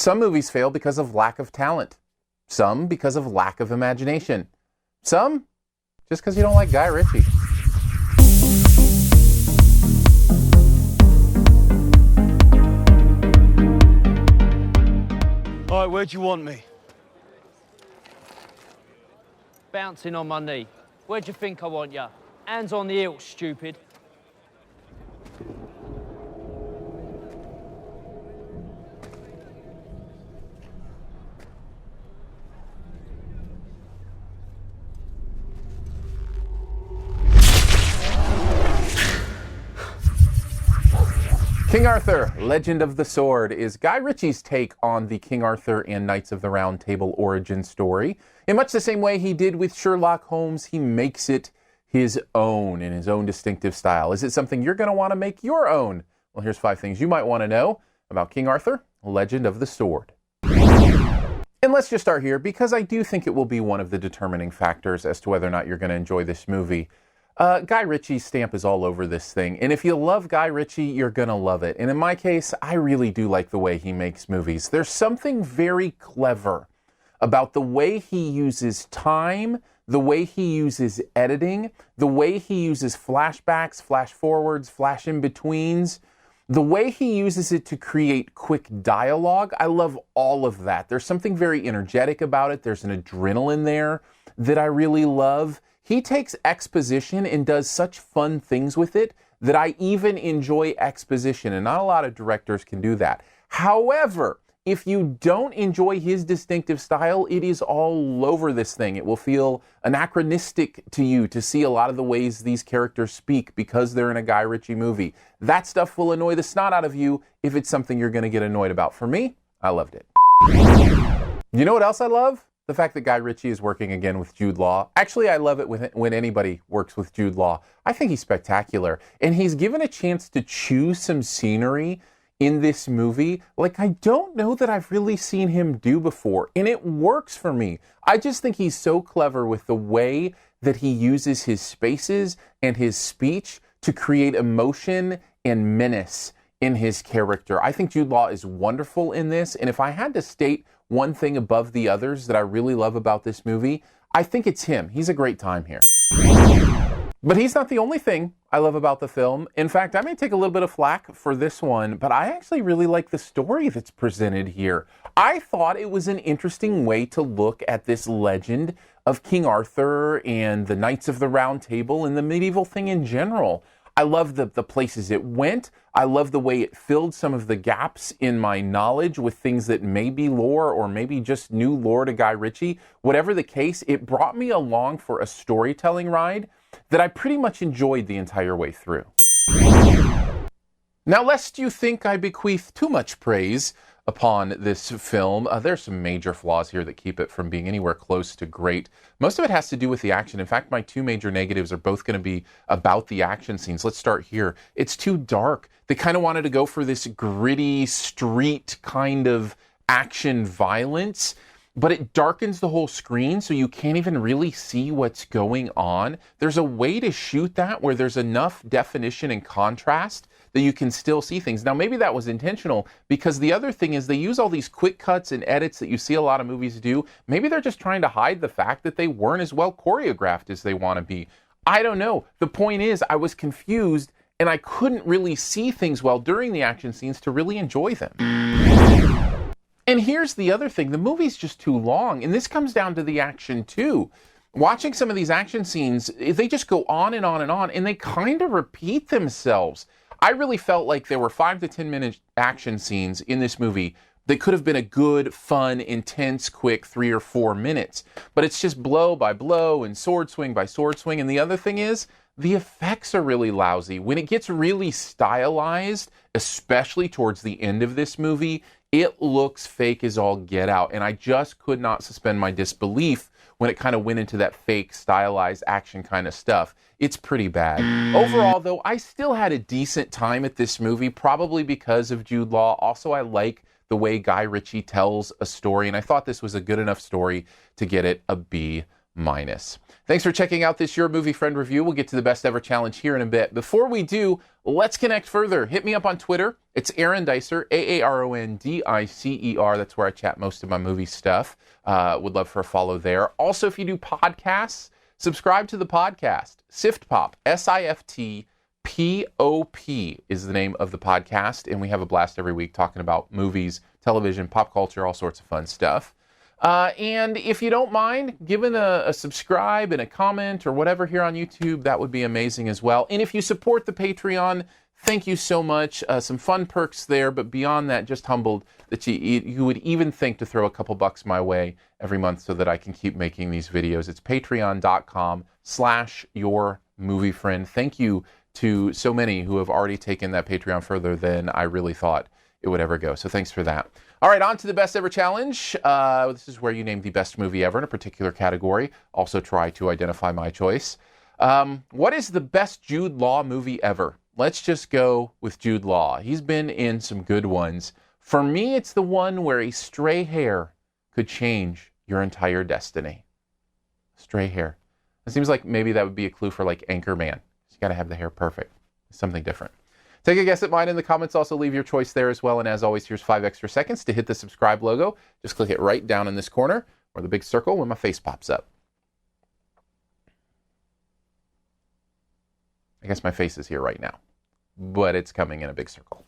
Some movies fail because of lack of talent. Some because of lack of imagination. Some just because you don't like Guy Ritchie. All right, where'd you want me? Bouncing on my knee. Where'd you think I want ya? Hands on the hilt, stupid. King Arthur, Legend of the Sword, is Guy Ritchie's take on the King Arthur and Knights of the Round Table origin story. In much the same way he did with Sherlock Holmes, he makes it his own in his own distinctive style. Is it something you're going to want to make your own? Well, here's 5 things you might want to know about King Arthur, Legend of the Sword. And let's just start here, because I do think it will be one of the determining factors as to whether or not you're going to enjoy this movie. Guy Ritchie's stamp is all over this thing, and if you love Guy Ritchie, you're gonna love it. And in my case, I really do like the way he makes movies. There's something very clever about the way he uses time, the way he uses editing, the way he uses flashbacks, flash forwards, flash in-betweens, the way he uses it to create quick dialogue. I love all of that. There's something very energetic about it. There's an adrenaline there that I really love. He takes exposition and does such fun things with it that I even enjoy exposition, and not a lot of directors can do that. However, if you don't enjoy his distinctive style, it is all over this thing. It will feel anachronistic to you to see a lot of the ways these characters speak because they're in a Guy Ritchie movie. That stuff will annoy the snot out of you if it's something you're going to get annoyed about. For me, I loved it. You know what else I love? The fact that Guy Ritchie is working again with Jude Law. Actually, I love it when anybody works with Jude Law. I think he's spectacular. And he's given a chance to choose some scenery in this movie like I don't know that I've really seen him do before. And it works for me. I just think he's so clever with the way that he uses his spaces and his speech to create emotion and menace in his character. I think Jude Law is wonderful in this. And if I had to state one thing above the others that I really love about this movie, I think it's him. He's a great time here. But he's not the only thing I love about the film. In fact, I may take a little bit of flack for this one, but I actually really like the story that's presented here. I thought it was an interesting way to look at this legend of King Arthur and the Knights of the Round Table and the medieval thing in general. I love the places it went. I love the way it filled some of the gaps in my knowledge with things that may be lore or maybe just new lore to Guy Ritchie. Whatever the case, it brought me along for a storytelling ride that I pretty much enjoyed the entire way through. Now, lest you think I bequeath too much praise upon this film, there's some major flaws here that keep it from being anywhere close to great. Most of it has to do with the action. In fact, my 2 major negatives are both going to be about the action scenes. Let's start here. It's too dark. They kind of wanted to go for this gritty street kind of action violence, but it darkens the whole screen so you can't even really see what's going on. There's a way to shoot that where there's enough definition and contrast that you can still see things. Now, maybe that was intentional, because the other thing is they use all these quick cuts and edits that you see a lot of movies do. Maybe they're just trying to hide the fact that they weren't as well choreographed as they want to be. I don't know. The point is, I was confused and I couldn't really see things well during the action scenes to really enjoy them. And here's the other thing. The movie's just too long, and this comes down to the action too. Watching some of these action scenes, they just go on and on and on, and they kind of repeat themselves. I really felt like there were 5 to 10 minute action scenes in this movie that could have been a good, fun, intense, quick 3 or 4 minutes. But it's just blow by blow and sword swing by sword swing. And the other thing is, the effects are really lousy. When it gets really stylized, especially towards the end of this movie, it looks fake as all get out. And I just could not suspend my disbelief when it kind of went into that fake, stylized action kind of stuff. It's pretty bad. Overall, though, I still had a decent time at this movie, probably because of Jude Law. Also, I like the way Guy Ritchie tells a story, and I thought this was a good enough story to get it a B-. Thanks for checking out this Your Movie Friend review. We'll get to the best ever challenge here in a bit. Before we do, let's connect further. Hit me up on Twitter It's Aaron Dicer, Aarondicer. That's where I chat most of my movie stuff. Would love for a follow there. Also, if you do podcasts, subscribe to the podcast. SiftPop, SiftPop is the name of the podcast, and we have a blast every week talking about movies, television, pop culture, all sorts of fun stuff. And if you don't mind giving a subscribe and a comment or whatever here on YouTube, that would be amazing as well. And if you support the Patreon, thank you so much. Some fun perks there, but beyond that, just humbled that you would even think to throw a couple bucks my way every month so that I can keep making these videos. It's patreon.com/yourmoviefriend. Thank you to so many who have already taken that Patreon further than I really thought it would ever go. So thanks for that. All right, on to the Best Ever Challenge. This is where you name the best movie ever in a particular category. Also try to identify my choice. What is the best Jude Law movie ever? Let's just go with Jude Law. He's been in some good ones. For me, it's the one where a stray hair could change your entire destiny. Stray hair. It seems like maybe that would be a clue for like Anchorman. You got to have the hair perfect. Something different. Take a guess at mine in the comments. Also leave your choice there as well. And as always, here's 5 extra seconds to hit the subscribe logo. Just click it right down in this corner or the big circle when my face pops up. I guess my face is here right now, but it's coming in a big circle.